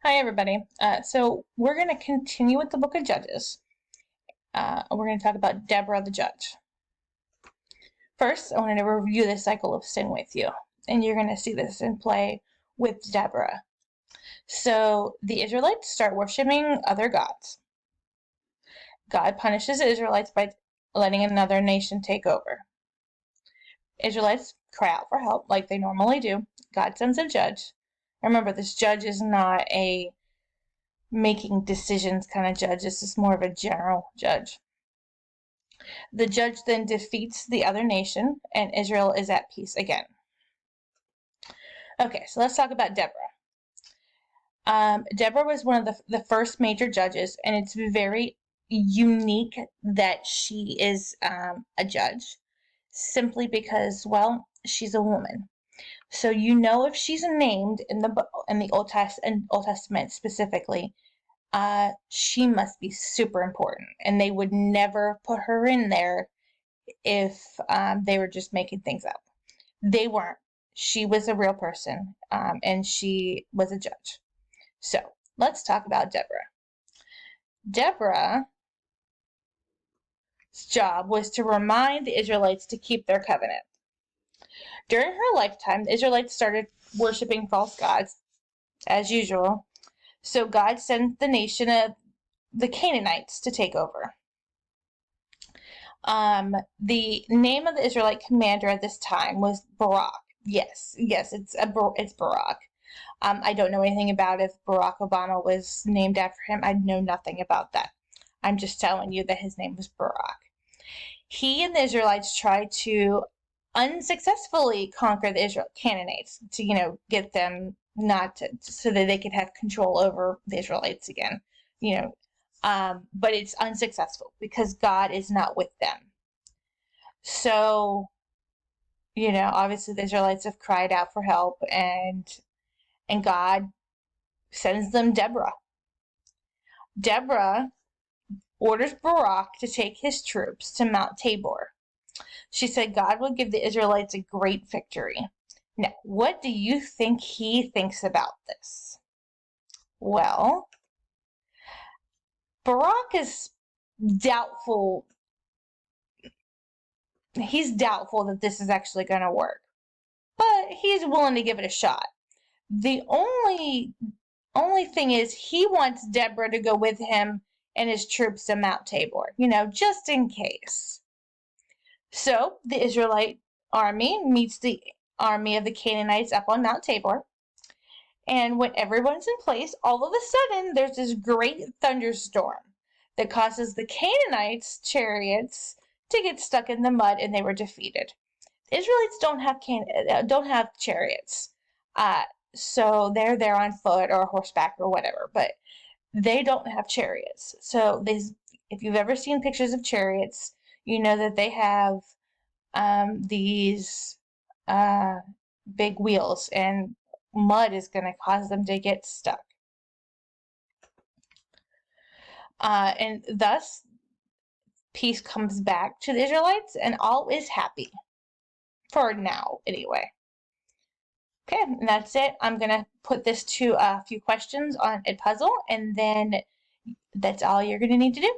Hi, everybody. So we're going to continue with the book of Judges. We're going to talk about Deborah the judge. First, I wanted to review the cycle of sin with you, and you're going to see this in play with Deborah. So the Israelites start worshiping other gods. God punishes the Israelites by letting another nation take over. Israelites cry out for help like they normally do. God sends a judge. Remember, this judge is not a making decisions kind of judge. This is more of a general judge. The judge then defeats the other nation, and Israel is at peace again. Okay, so let's talk about Deborah. Deborah was one of the first major judges, and it's very unique that she is a judge, simply because, well, she's a woman. So if she's named in the Old Testament specifically, she must be super important, and they would never put her in there if they were just making things up. They weren't. She was a real person, and she was a judge. So let's talk about Deborah. Deborah's job was to remind the Israelites to keep their covenant. During her lifetime, the Israelites started worshiping false gods, as usual. So God sent the nation of the Canaanites to take over. The name of the Israelite commander at this time was Barak. Yes, it's Barak. I don't know anything about if Barack Obama was named after him. I know nothing about that. I'm just telling you that his name was Barak. He and the Israelites tried to unsuccessfully conquer the Canaanites to, get them so that they could have control over the Israelites again, but it's unsuccessful because God is not with them. So, obviously the Israelites have cried out for help, and God sends them Deborah. Deborah orders Barak to take his troops to Mount Tabor. She said God will give the Israelites a great victory. Now, what do you think he thinks about this? Well, Barak is doubtful. He's doubtful that this is actually going to work, but he's willing to give it a shot. The only thing is he wants Deborah to go with him and his troops to Mount Tabor, just in case. So the Israelite army meets the army of the Canaanites up on Mount Tabor. And when everyone's in place, all of a sudden there's this great thunderstorm that causes the Canaanites' chariots to get stuck in the mud, and they were defeated. The Israelites don't have chariots, so they're there on foot or horseback or whatever, but they don't have chariots. So if you've ever seen pictures of chariots, you know that they have these big wheels, and mud is going to cause them to get stuck. And thus, peace comes back to the Israelites, and all is happy. For now, anyway. Okay, and that's it. I'm going to put this to a few questions on a puzzle, and then that's all you're going to need to do.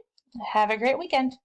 Have a great weekend.